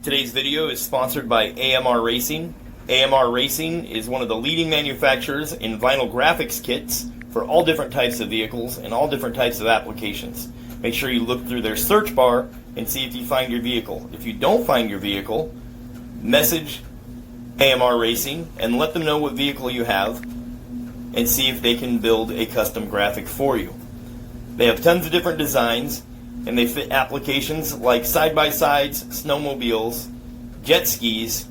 Today's video is sponsored by AMR Racing. AMR Racing is one of the leading manufacturers in vinyl graphics kits for all different types of vehicles and all different types of applications. Make sure you look through their search bar and see if you find your vehicle. If you don't find your vehicle, message AMR Racing and let them know what vehicle you have and see if they can build a custom graphic for you. They have tons of different designs and they fit applications like side-by-sides, snowmobiles, jet skis,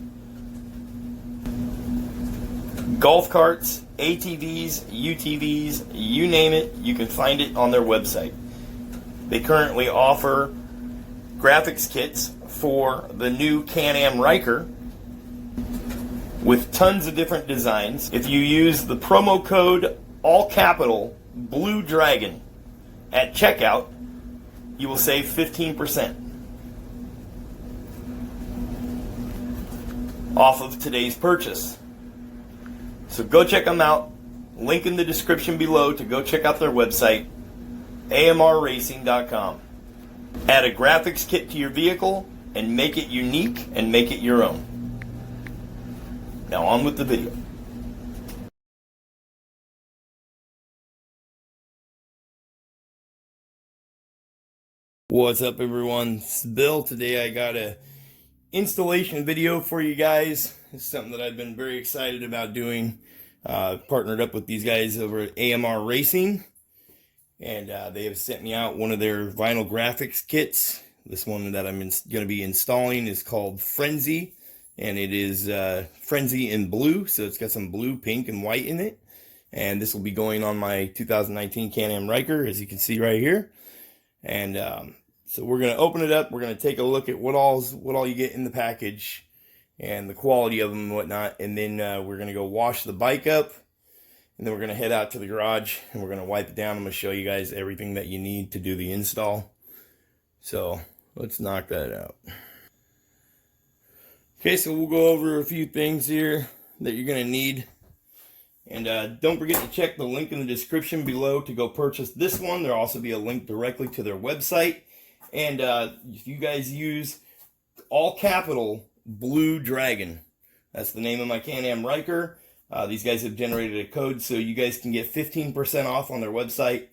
golf carts, ATVs, UTVs, you name it, you can find it on their website. They currently offer graphics kits for the new Can-Am Ryker with tons of different designs. If you use the promo code, all capital, BLUEDRAGON at checkout, you will save 15% off of today's purchase. So go check them out. Link in the description below to go check out their website, amrracing.com. Add a graphics kit to your vehicle and make it unique and make it your own. Now on with the video. What's up, everyone? It's Bill. Today I got a installation video for you guys. It's something that I've been very excited about doing. Partnered up with these guys over at AMR Racing, and they have sent me out one of their vinyl graphics kits. This one that I'm going to be installing is called Frenzy, and it is Frenzy in blue, so it's got some blue, pink, and white in it. And this will be going on my 2019 Can-Am Ryker, as you can see right here. And so we're going to open it up. We're going to take a look at what all you get in the package and the quality of them and whatnot. And then we're going to go wash the bike up. And then we're going to head out to the garage and we're going to wipe it down. I'm going to show you guys everything that you need to do the install. So let's knock that out. Okay, so we'll go over a few things here that you're going to need. And don't forget to check the link in the description below to go purchase this one. There'll also be a link directly to their website. And if you guys use all capital BLUEDRAGON, that's the name of my Can-Am Ryker. These guys have generated a code so you guys can get 15% off on their website.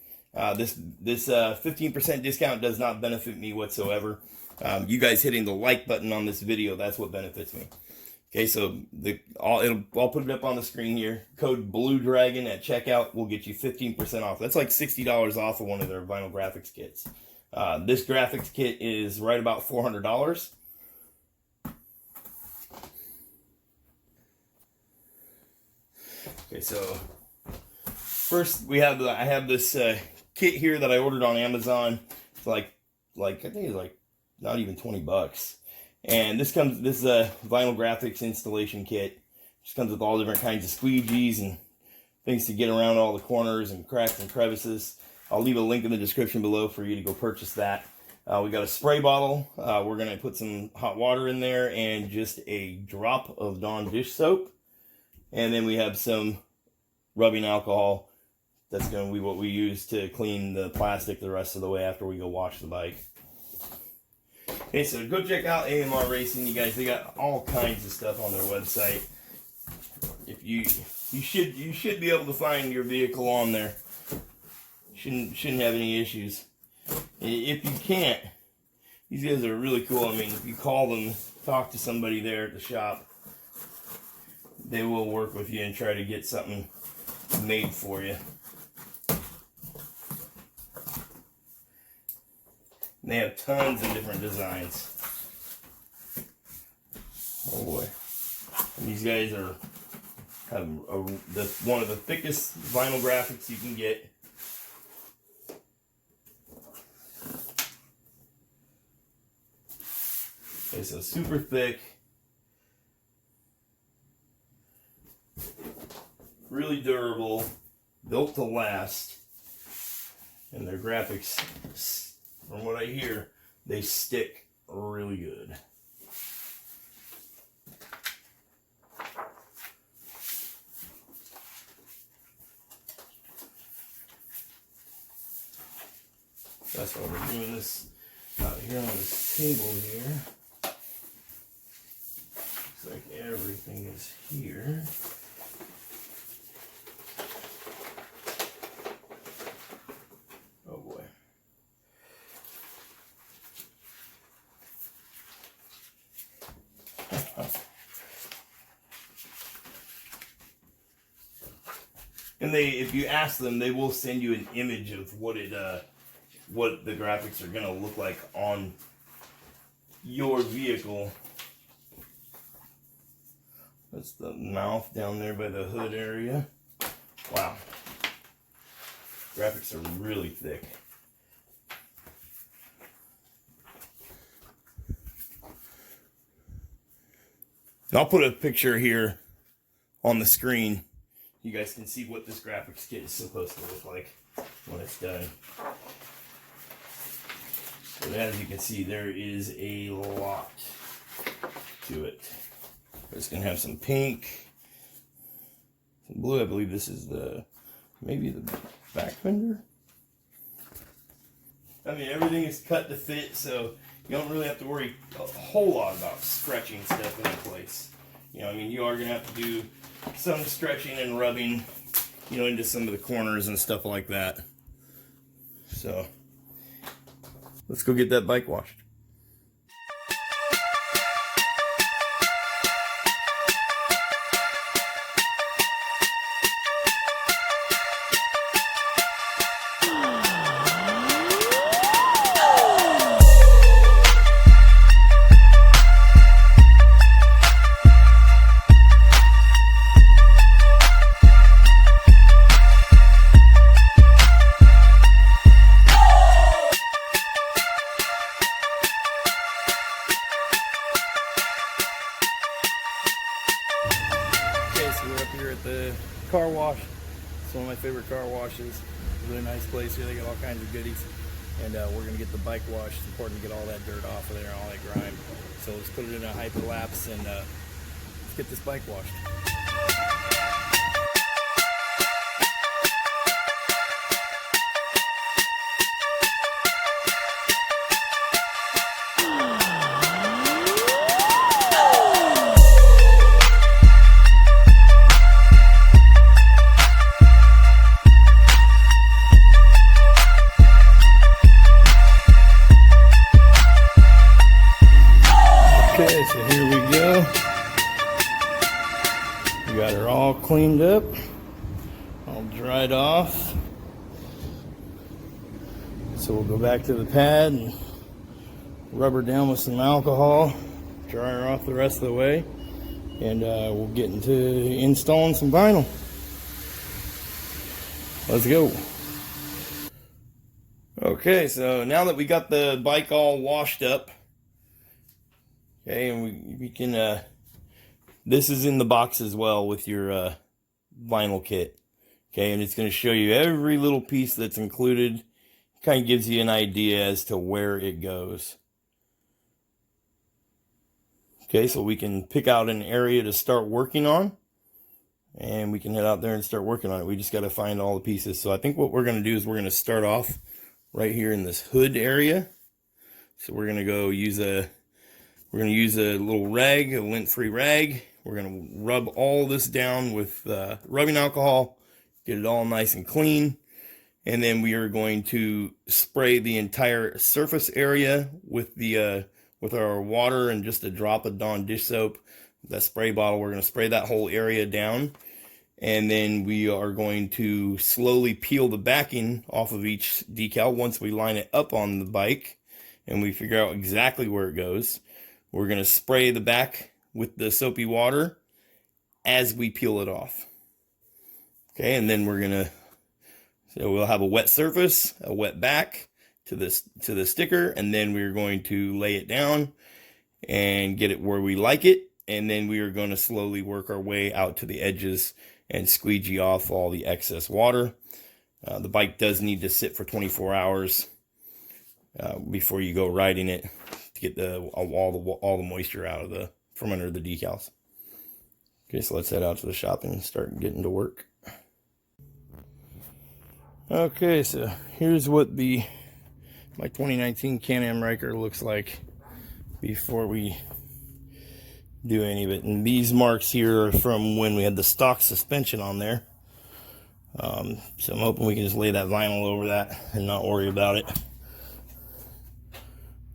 This 15% discount does not benefit me whatsoever. You guys hitting the like button on this video, that's what benefits me. Okay, so I'll put it up on the screen here. Code BLUEDRAGON at checkout will get you 15% off. That's like $60 off of one of their vinyl graphics kits. This graphics kit is right about $400. Okay, so first I have this kit here that I ordered on Amazon. It's like I think it's like not even 20 bucks. And this is a vinyl graphics installation kit. Just comes with all different kinds of squeegees and things to get around all the corners and cracks and crevices. I'll leave a link in the description below for you to go purchase that. We got a spray bottle. We're going to put some hot water in there and just a drop of Dawn dish soap. And then we have some rubbing alcohol. That's going to be what we use to clean the plastic the rest of the way after we go wash the bike. Okay, so go check out AMR Racing, you guys. They got all kinds of stuff on their website. If you should be able to find your vehicle on there. Shouldn't have any issues. If you can't, these guys are really cool. I mean, if you call them, talk to somebody there at the shop, they will work with you and try to get something made for you. And they have tons of different designs. Oh boy. And these guys have one of the thickest vinyl graphics you can get. Okay, so super thick. Really durable. Built to last. And their graphics, from what I hear, they stick really good. That's why we're doing this out here on this table here. is here. Oh boy. And if you ask them, they will send you an image of what the graphics are gonna look like on your vehicle. That's the mouth down there by the hood area. Wow. Graphics are really thick. And I'll put a picture here on the screen. You guys can see what this graphics kit is supposed to look like when it's done. But as you can see, there is a lot to it. It's going to have some pink, some blue. I believe this is maybe the back fender. I mean, everything is cut to fit, so you don't really have to worry a whole lot about stretching stuff into place. You know, I mean, you are going to have to do some stretching and rubbing, you know, into some of the corners and stuff like that. So let's go get that bike washed. Car wash. It's one of my favorite car washes. Really nice place here. They got all kinds of goodies. And we're going to get the bike washed. It's important to get all that dirt off of there and all that grime. So let's put it in a hyperlapse and let's get this bike washed. Okay, so here we go. We got her all cleaned up, all dried off. So we'll go back to the pad and rub her down with some alcohol, dry her off the rest of the way, and we'll get into installing some vinyl. Let's go. Okay, so now that we got the bike all washed up, okay, and we can, this is in the box as well with your vinyl kit. Okay, and it's going to show you every little piece that's included. Kind of gives you an idea as to where it goes. Okay, so we can pick out an area to start working on. And we can head out there and start working on it. We just got to find all the pieces. So I think what we're going to do is we're going to start off right here in this hood area. So we're going to go use a... We're going to use a little rag, a lint-free rag. We're going to rub all this down with rubbing alcohol, get it all nice and clean. And then we are going to spray the entire surface area with with our water and just a drop of Dawn dish soap. That spray bottle, we're going to spray that whole area down. And then we are going to slowly peel the backing off of each decal once we line it up on the bike and we figure out exactly where it goes. We're going to spray the back with the soapy water as we peel it off. Okay, and then we're going to, so we'll have a wet surface, a wet back to the sticker, and then we're going to lay it down and get it where we like it. And then we are going to slowly work our way out to the edges and squeegee off all the excess water. The bike does need to sit for 24 hours before you go riding it, to get all the moisture out of from under the decals. Okay, so let's head out to the shop and start getting to work. Okay, so here's what my 2019 Can-Am Ryker looks like before we do any of it. And these marks here are from when we had the stock suspension on there. So I'm hoping we can just lay that vinyl over that and not worry about it.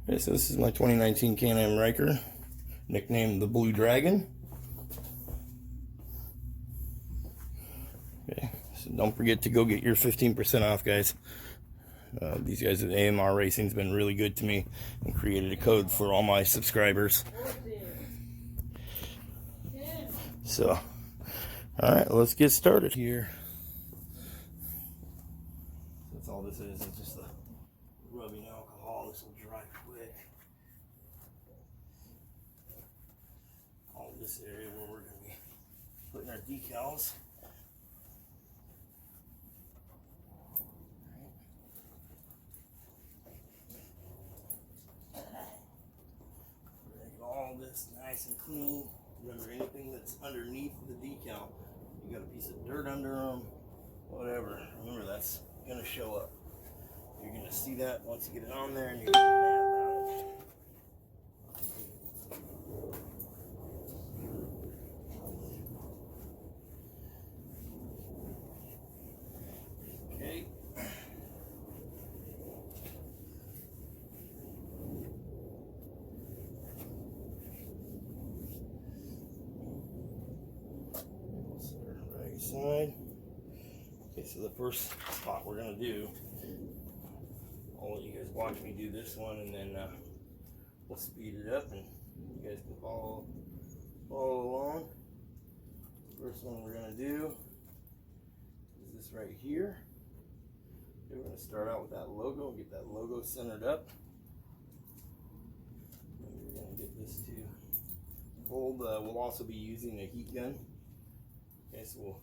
Okay, so this is my 2019 Can-Am Ryker, nicknamed the Blue Dragon. Okay, so don't forget to go get your 15% off, guys. These guys at AMR Racing's been really good to me and created a code for all my subscribers. So, alright, let's get started here. That's all this is. It's just the rubbing alcohol. This will dry quick. All this area where we're going to be putting our decals. All this nice and clean. Remember, anything that's underneath the decal, you got a piece of dirt under them, whatever. Remember, that's going to show up. You're going to see that once you get it on there, and you're going to be mad about it. Okay. Side. Okay, so the first spot we're going to do, I'll let you guys watch me do this one, and then we'll speed it up and you guys can follow along. The first one we're going to do is this right here. Okay, we're going to start out with that logo and get that logo centered up. And we're going to get this to hold. We'll also be using a heat gun. Okay, so we'll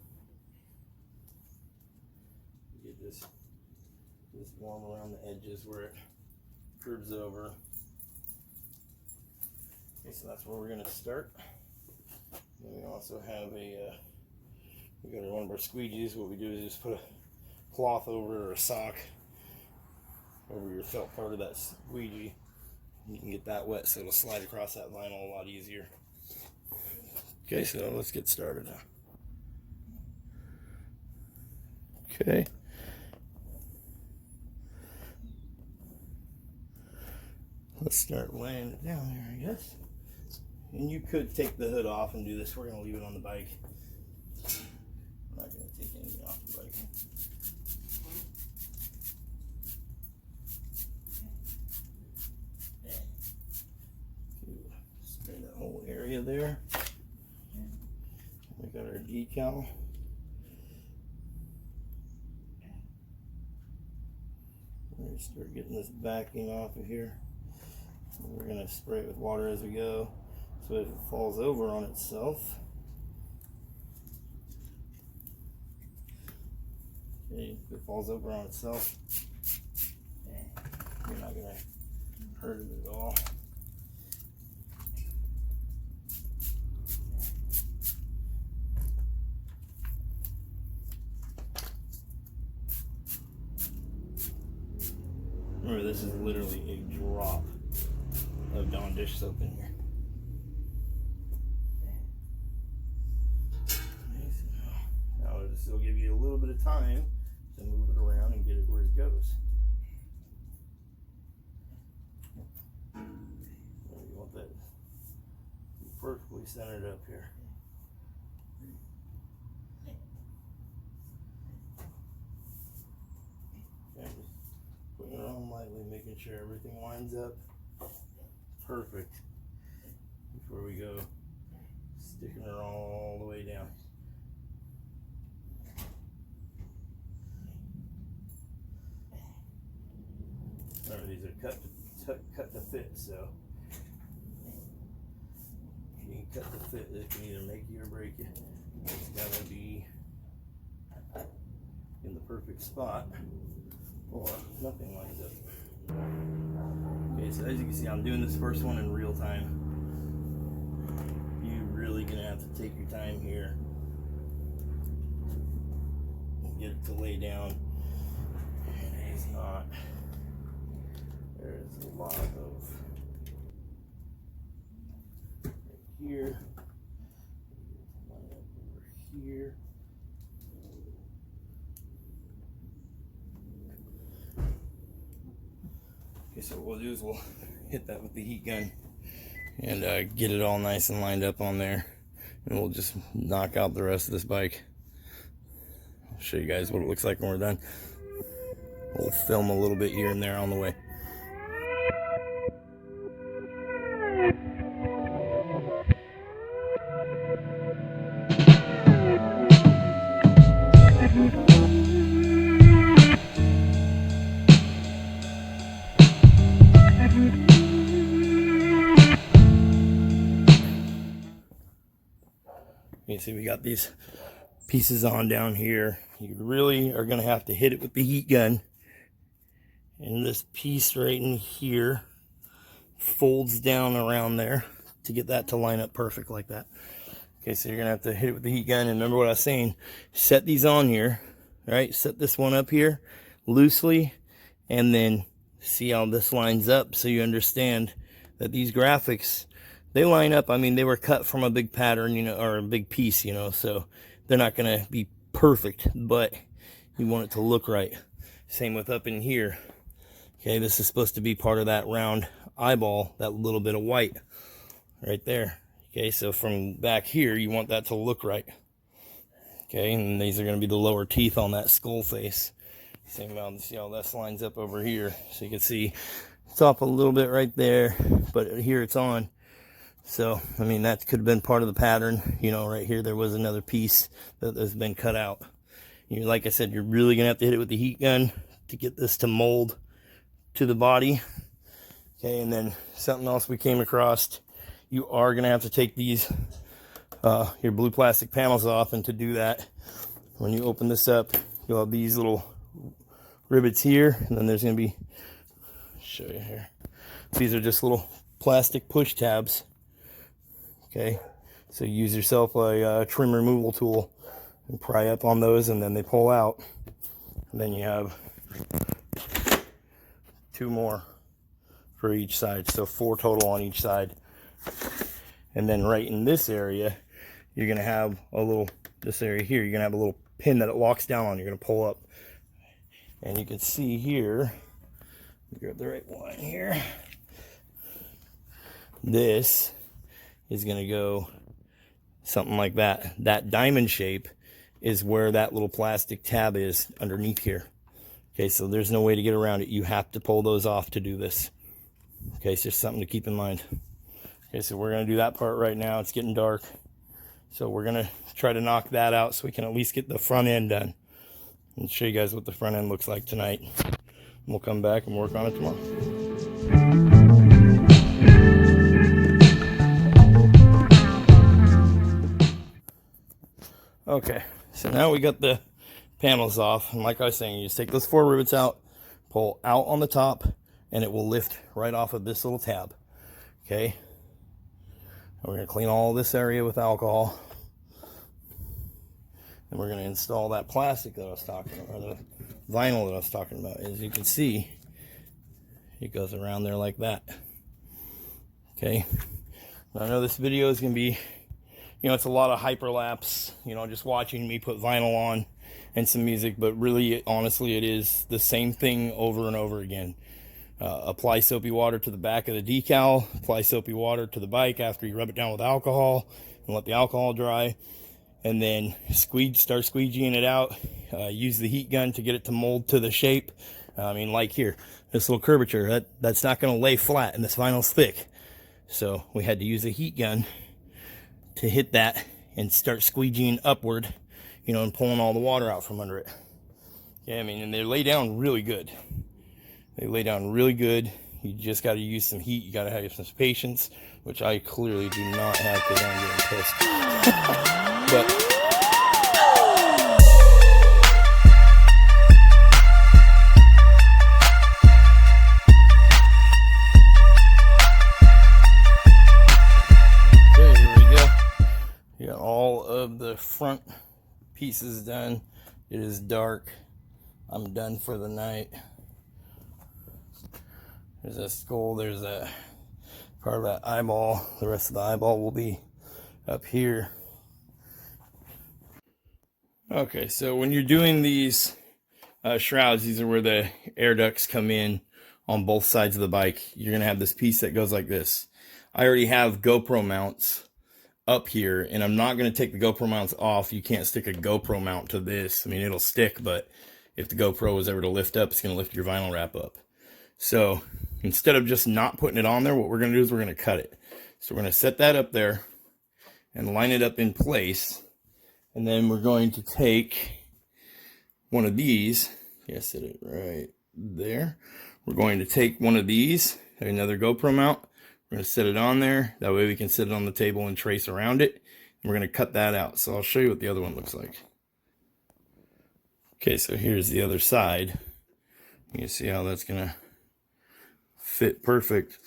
get this warm around the edges where it curves over. Okay, so that's where we're going to start. Then we also have we got one of our squeegees. What we do is just put a cloth over it or a sock over your felt part of that squeegee. You can get that wet so it'll slide across that vinyl a lot easier. Okay, so let's get started now. Okay. Let's start laying it down there, I guess. And you could take the hood off and do this. We're going to leave it on the bike. I'm not going to take anything off the bike. Spray that whole area there. We got our decal. We're going to start getting this backing off of here. We're going to spray it with water as we go, so if it falls over on itself, okay, if it falls over on itself, you're not going to hurt it at all. Remember, this is literally a drop of Dawn dish soap in here. Okay, so now this will give you a little bit of time to move it around and get it where it goes. You want that perfectly centered up here. Okay, just putting it on lightly, making sure everything lines up perfect before we go sticking her all the way down. Remember, these are cut to fit, so you can cut to fit. It can either make you or break you. It's got to be in the perfect spot or nothing lines up. Okay, so as you can see, I'm doing this first one in real time. You're really gonna have to take your time here and get it to lay down. And it's not. There's a lot of here. Line up over here. Okay, so what we'll do is we'll hit that with the heat gun and get it all nice and lined up on there, and we'll just knock out the rest of this bike. I'll show you guys what it looks like when we're done. We'll film a little bit here and there on the way. You see we got these pieces on down here. You really are going to have to hit it with the heat gun, and this piece right in here folds down around there to get that to line up perfect like that. Okay, so you're going to have to hit it with the heat gun, and remember what I was saying, set these on here, right? Set this one up here loosely, and then see how this lines up so you understand that these graphics, they line up. I mean, they were cut from a big pattern, you know, or a big piece, you know, so they're not going to be perfect, but you want it to look right. Same with up in here. Okay, this is supposed to be part of that round eyeball, that little bit of white right there. Okay, so from back here, you want that to look right. Okay, and these are going to be the lower teeth on that skull face. Same amount, see how this lines up over here. So you can see it's off a little bit right there, but here it's on. So, I mean, that could have been part of the pattern. You know, right here, there was another piece that has been cut out. You, like I said, you're really going to have to hit it with the heat gun to get this to mold to the body. Okay, and then something else we came across, you are going to have to take these, your blue plastic panels off. And to do that, when you open this up, you'll have these little rivets here. And then there's going to be, show you here. These are just little plastic push tabs. Okay, so use yourself a trim removal tool and pry up on those, and then they pull out. And then you have 2 more for each side, so 4 total on each side. And then right in this area, you're going to have a little, this area here, you're going to have a little pin that it locks down on. You're going to pull up. And you can see here, grab the right one here. This is going to go something like that. That diamond shape is where that little plastic tab is underneath here. Okay, so there's no way to get around it. You have to pull those off to do this. Okay, so just something to keep in mind. Okay, so we're going to do that part right now. It's getting dark. So we're going to try to knock that out so we can at least get the front end done. And show you guys what the front end looks like tonight. We'll come back and work on it tomorrow. Okay, so now we got the panels off, and like I was saying, you just take those 4 rivets out, pull out on the top, and it will lift right off of this little tab. Okay, and we're going to clean all this area with alcohol, and we're going to install that plastic that I was talking about, or the vinyl that I was talking about. As you can see, it goes around there like that. Okay, now I know this video is going to be, you know, it's a lot of hyperlapse, you know, just watching me put vinyl on and some music, but really, honestly, it is the same thing over and over again. Apply soapy water to the back of the decal, apply soapy water to the bike after you rub it down with alcohol and let the alcohol dry, and then start squeegeeing it out. Use the heat gun to get it to mold to the shape. I mean, like here, this little curvature, that's not going to lay flat, and this vinyl's thick. So we had to use a heat gun to hit that and start squeegeeing upward, you know, and pulling all the water out from under it. Yeah, I mean, and they lay down really good. They lay down really good. You just got to use some heat. You got to have some patience, which I clearly do not have because I'm getting pissed. But all of the front pieces done. It is dark. I'm done for the night. There's a skull, there's a part of that eyeball. The rest of the eyeball will be up here. Okay, so when you're doing these shrouds, these are where the air ducts come in on both sides of the bike. You're gonna have this piece that goes like this. I already have GoPro mounts up here, and I'm not going to take the GoPro mounts off. You can't stick a GoPro mount to this. I mean, it'll stick, but if the GoPro was ever to lift up, it's going to lift your vinyl wrap up. So instead of just not putting it on there, what we're going to do is we're going to cut it. So we're going to set that up there and line it up in place. And then we're going to take one of these. Yeah, set it right there. We're going to take one of these, another GoPro mount. We're going to set it on there. That way we can sit it on the table and trace around it. And we're going to cut that out. So I'll show you what the other one looks like. Okay, so here's the other side. You can see how that's going to fit perfect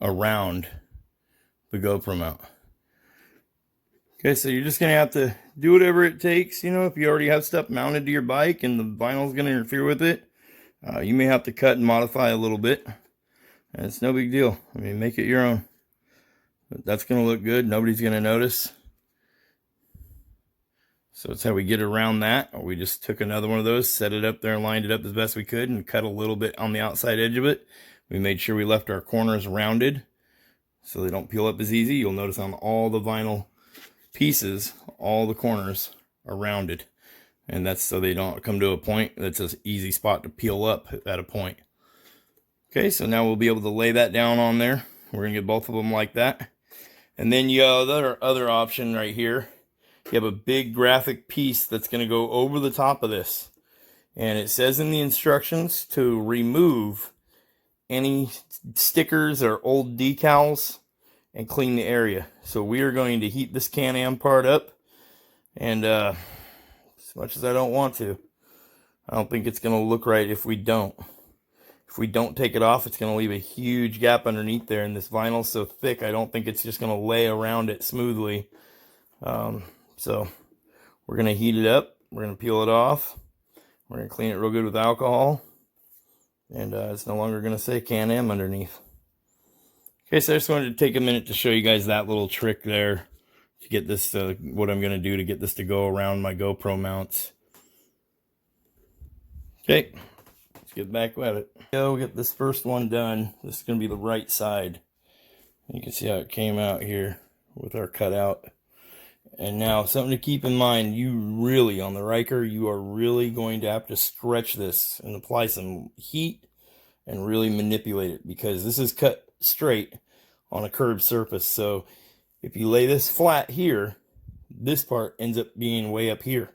around the GoPro mount. Okay, so you're just going to have to do whatever it takes. You know, if you already have stuff mounted to your bike and the vinyl is going to interfere with it, you may have to cut and modify a little bit. And it's no big deal. I mean, make it your own. But that's going to look good. Nobody's going to notice. So that's how we get around that. We just took another one of those, set it up there and lined it up as best we could and cut a little bit on the outside edge of it. We made sure we left our corners rounded so they don't peel up as easy. You'll notice on all the vinyl pieces, all the corners are rounded. And that's so they don't come to a point that's an easy spot to peel up at a point. Okay, so now we'll be able to lay that down on there. We're going to get both of them like that. And then you have the other option right here. You have a big graphic piece that's going to go over the top of this. And it says in the instructions to remove any stickers or old decals and clean the area. So we are going to heat this Can-Am part up. And as much as I don't want to, I don't think it's going to look right if we don't. If we don't take it off, it's going to leave a huge gap underneath there, and this vinyl's so thick, I don't think it's just going to lay around it smoothly. So we're going to heat it up. We're going to peel it off. We're going to clean it real good with alcohol. And it's no longer going to say Can-Am underneath. Okay, so I just wanted to take a minute to show you guys that little trick there to get this, what I'm going to do to get this to go around my GoPro mounts. Okay. Get back at it. Go get this first one done. This is going to be the right side. You can see how it came out here with our cutout. And now something to keep in mind, you really, on the Ryker, you are really going to have to stretch this and apply some heat and really manipulate it, because this is cut straight on a curved surface. So if you lay this flat here, this part ends up being way up here.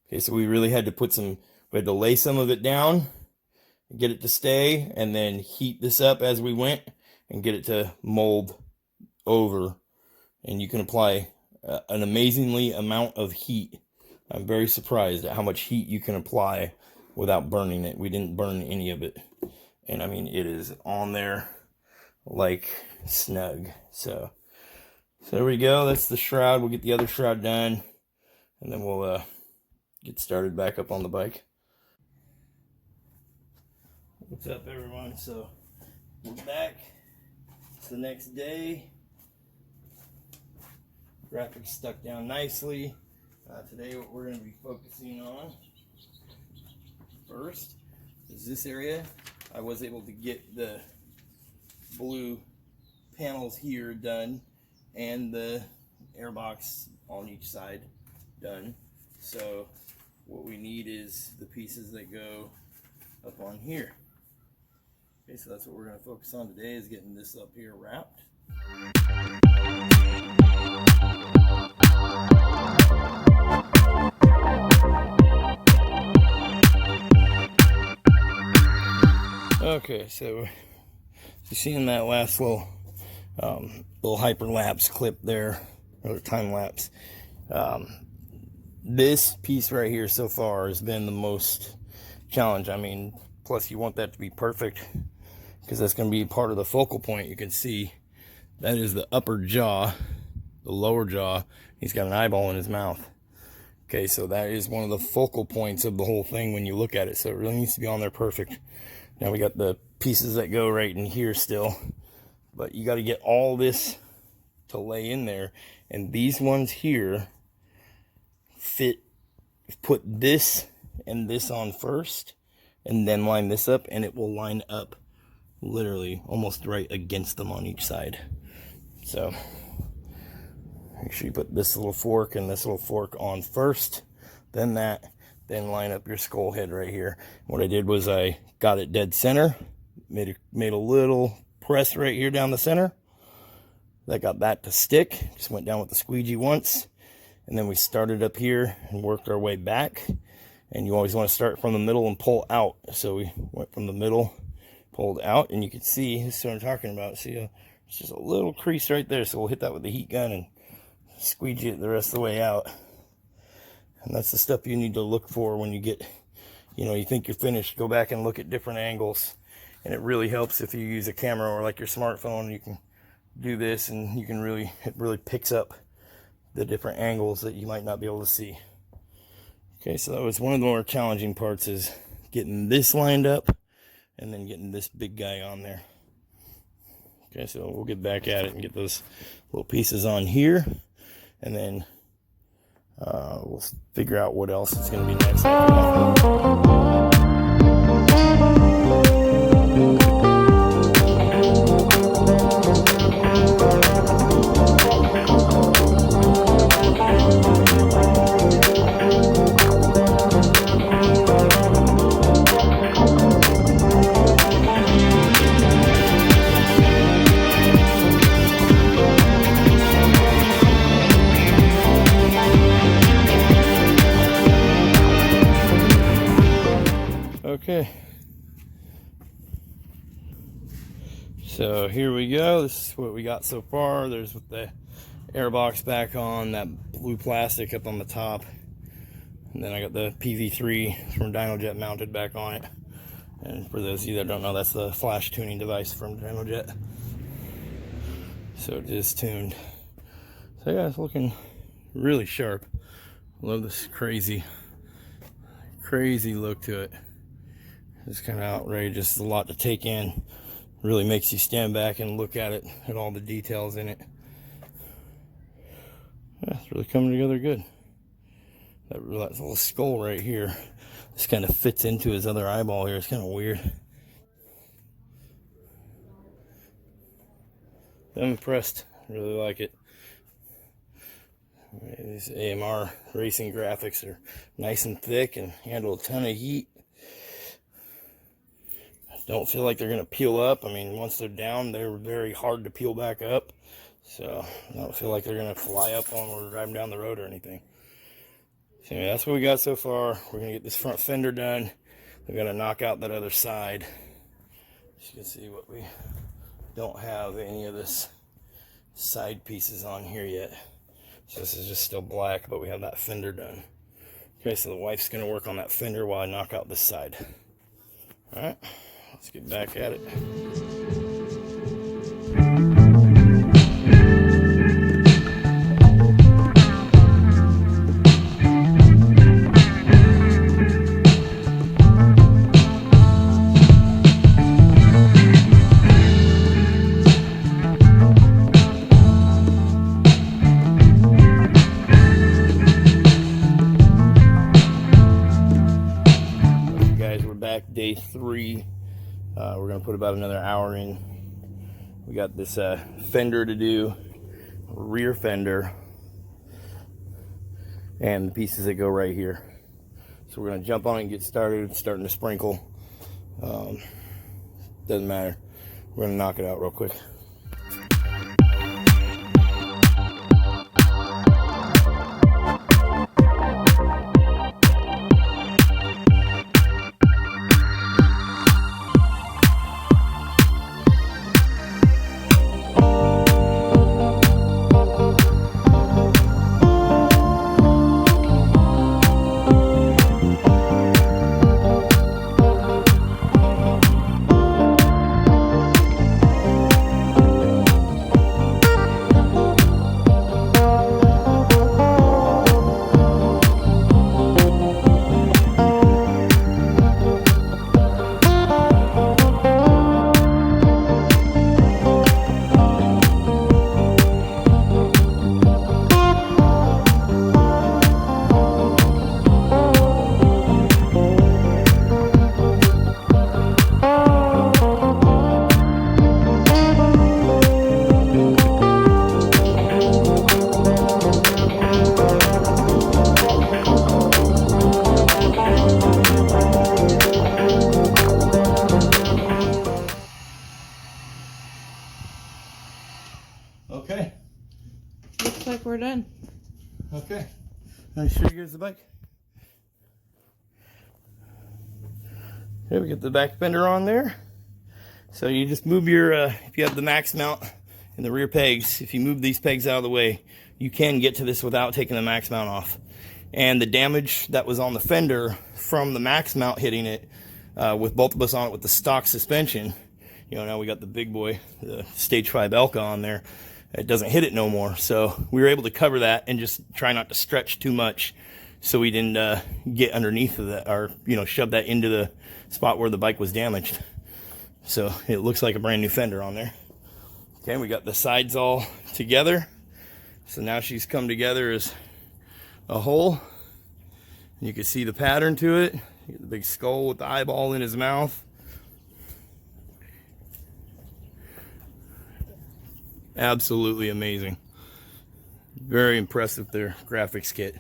Okay, so we really had to we had to lay some of it down, get it to stay, and then heat this up as we went and get it to mold over. And you can apply an amazingly amount of heat. I'm very surprised at how much heat you can apply without burning it. We didn't burn any of it. And I mean, it is on there like snug. So there we go. That's the shroud. We'll get the other shroud done, and then we'll get started back up on the bike. What's up, everyone? So we're back. It's the next day. Graphics stuck down nicely. Today what we're going to be focusing on first is this area. I was able to get the blue panels here done and the airbox on each side done. So what we need is the pieces that go up on here. Okay, so that's what we're going to focus on today, is getting this up here wrapped. Okay, so you seen that last little hyperlapse clip there, or time lapse. This piece right here so far has been the most challenge. I mean, plus you want that to be perfect, because that's going to be part of the focal point. You can see that is the upper jaw, the lower jaw. He's got an eyeball in his mouth. Okay, so that is one of the focal points of the whole thing when you look at it. So it really needs to be on there perfect. Now we got the pieces that go right in here still, but you got to get all this to lay in there, and these ones here fit. Put this and this on first, and then line this up, and it will line up literally almost right against them on each side. So make sure you put this little fork and this little fork on first, then that, then line up your skull head right here. What I did was I got it dead center, made a little press right here down the center. That got that to stick. Just went down with the squeegee once, and then we started up here and worked our way back. And you always want to start from the middle and pull out. So we went from the middle, pulled out, and you can see, this is what I'm talking about. See, it's just a little crease right there. So we'll hit that with the heat gun and squeegee it the rest of the way out. And that's the stuff you need to look for when you get, you know, you think you're finished. Go back and look at different angles. And it really helps if you use a camera or like your smartphone. You can do this, and you can it really picks up the different angles that you might not be able to see. Okay, so that was one of the more challenging parts, is getting this lined up and then getting this big guy on there. Okay, so we'll get back at it and get those little pieces on here, and then we'll figure out what else is going to be next after that. Okay, so here we go. This is what we got so far. There's with the air box back on, that blue plastic up on the top, and then I got the PV3 from Dynojet mounted back on it. And for those of you that don't know, that's the flash tuning device from Dynojet. So it is tuned. So yeah, it's looking really sharp. Love this crazy look to it. It's kind of outrageous. A lot to take in. Really makes you stand back and look at it, at all the details in it. Yeah, it's really coming together good. That little skull right here, this kind of fits into his other eyeball here. It's kind of weird. I'm impressed. Really like it. These AMR racing graphics are nice and thick and handle a ton of heat. Don't feel like they're going to peel up. I mean, once they're down, they're very hard to peel back up. So I don't feel like they're going to fly up when we're driving down the road or anything. So anyway, that's what we got so far. We're going to get this front fender done. We're going to knock out that other side. As you can see, what we don't have any of this side pieces on here yet. So this is just still black, but we have that fender done. Okay, so the wife's going to work on that fender while I knock out this side. All right. Let's get back at it. Okay, guys, we're back day 3. We're going to put about another hour in. We got this fender to do, rear fender, and the pieces that go right here. So we're going to jump on it and get started. It's starting to sprinkle. Doesn't matter. We're going to knock it out real quick. Okay. Looks like we're done. Okay. Let me show you guys the bike. Okay, we get the back fender on there. So you just move your, if you have the max mount and the rear pegs, if you move these pegs out of the way, you can get to this without taking the max mount off. And the damage that was on the fender from the max mount hitting it, with both of us on it with the stock suspension, you know, now we got the big boy, the Stage 5 Elka on there. It doesn't hit it no more. So we were able to cover that and just try not to stretch too much so we didn't get underneath of that, or, you know, shove that into the spot where the bike was damaged. So it looks like a brand new fender on there. Okay, we got the sides all together. So now she's come together as a whole. You can see the pattern to it. The big skull with the eyeball in his mouth. Absolutely amazing. Very impressive, their graphics kit.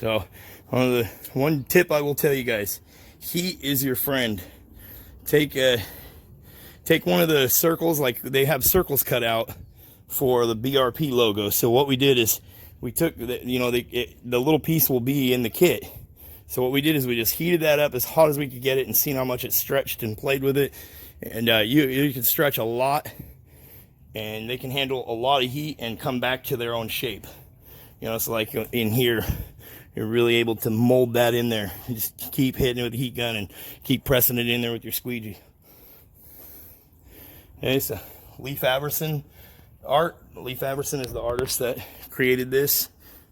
So one tip I will tell you guys, heat is your friend. Take one of the circles, like they have circles cut out for the BRP logo. So what we did is we took the, you know, the little piece will be in the kit. So what we did is we just heated that up as hot as we could get it and seen how much it stretched and played with it. And you can stretch a lot, and they can handle a lot of heat and come back to their own shape. You know, it's like in here, you're really able to mold that in there. You just keep hitting it with the heat gun and keep pressing it in there with your squeegee. Okay, so Leif Averson art. Leif Averson is the artist that created this.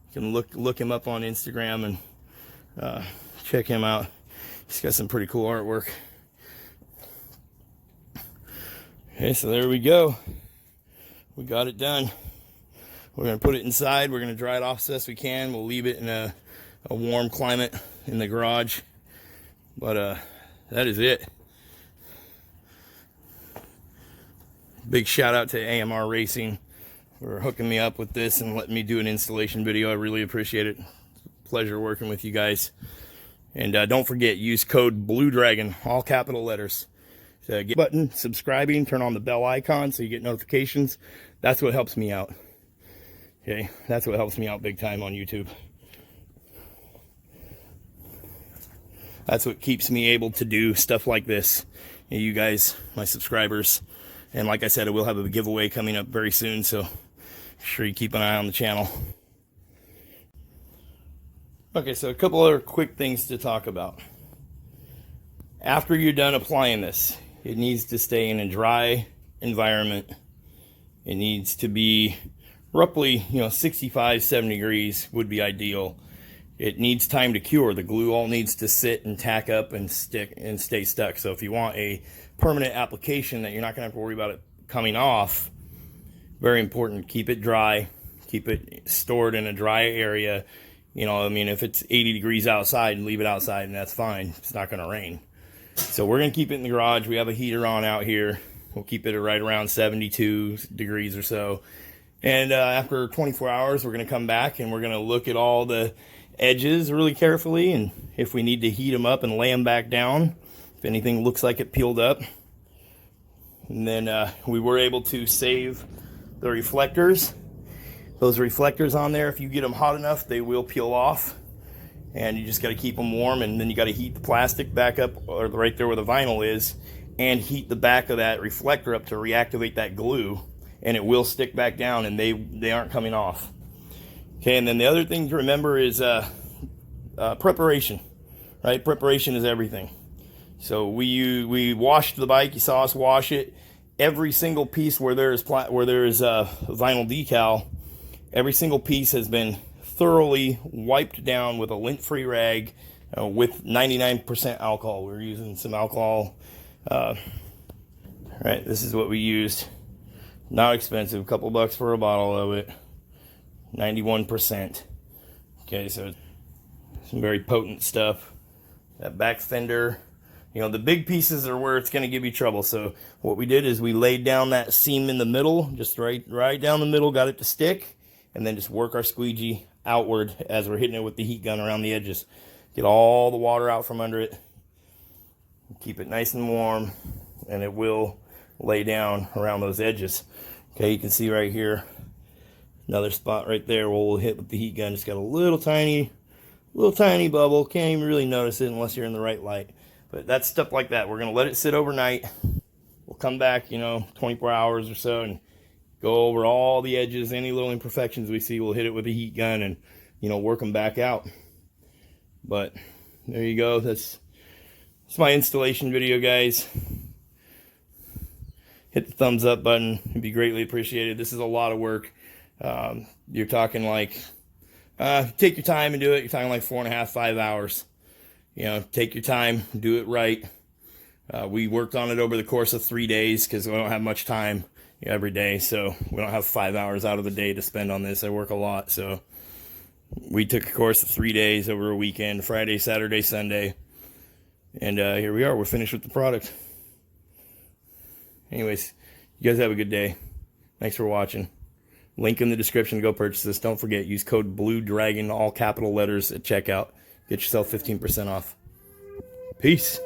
You can look him up on Instagram and check him out. He's got some pretty cool artwork. Okay, so there we go. We got it done. We're going to put it inside. We're going to dry it off as best we can. We'll leave it in a warm climate in the garage. But that is it. Big shout out to AMR Racing for hooking me up with this and letting me do an installation video. I really appreciate it. Pleasure working with you guys. And don't forget, use code BLUEDRAGON, all capital letters. So get button, subscribing, turn on the bell icon so you get notifications. That's what helps me out. Okay, that's what helps me out big time on YouTube. That's what keeps me able to do stuff like this. You guys, my subscribers. And like I said, I will have a giveaway coming up very soon, so make sure you keep an eye on the channel. Okay, so a couple other quick things to talk about. After you're done applying this, it needs to stay in a dry environment. It needs to be roughly, 65, 70 degrees would be ideal. It needs time to cure. The glue all needs to sit and tack up and stick and stay stuck. So if you want a permanent application that you're not going to have to worry about it coming off, very important, keep it dry, keep it stored in a dry area. If it's 80 degrees outside, leave it outside and that's fine. It's not going to rain. So we're going to keep it in the garage. We have a heater on out here. We'll keep it right around 72 degrees or so. And after 24 hours, we're going to come back and we're going to look at all the edges really carefully. And if we need to heat them up and lay them back down, if anything looks like it peeled up. And then we were able to save the reflectors. Those reflectors on there, if you get them hot enough, they will peel off. And you just got to keep them warm, and then you got to heat the plastic back up, or right there where the vinyl is, and heat the back of that reflector up to reactivate that glue, and it will stick back down, and they aren't coming off. Okay, and then the other thing to remember is preparation, right? Preparation is everything. So we washed the bike. You saw us wash it. Every single piece where there is vinyl decal, every single piece has been thoroughly wiped down with a lint-free rag with 99% alcohol. We're using some alcohol. Right, this is what we used. Not expensive, a couple bucks for a bottle of it. 91%. Okay, so some very potent stuff. That back fender, the big pieces are where it's going to give you trouble. So what we did is we laid down that seam in the middle, just right down the middle, got it to stick, and then just work our squeegee outward as we're hitting it with the heat gun around the edges. Get all the water out from under it. Keep it nice and warm, and it will lay down around those edges. Okay, you can see right here, another spot right there where we'll hit with the heat gun. It's got a little tiny bubble. Can't even really notice it unless you're in the right light. But that's stuff like that. We're gonna let it sit overnight. We'll come back, 24 hours or so, and go over all the edges, any little imperfections we see. We'll hit it with a heat gun and, work them back out. But there you go. That's my installation video, guys. Hit the thumbs up button. It'd be greatly appreciated. This is a lot of work. You're talking like, take your time and do it. You're talking like 4.5, 5 hours. Take your time, do it right. We worked on it over the course of 3 days because we don't have much time every day. So we don't have 5 hours out of the day to spend on this. I work a lot. So we took a course of 3 days over a weekend, Friday, Saturday, Sunday. And here we are. We're finished with the product. Anyways, you guys have a good day. Thanks for watching. Link in the description to go purchase this. Don't forget, use code BLUEDRAGON, all capital letters at checkout. Get yourself 15% off. Peace.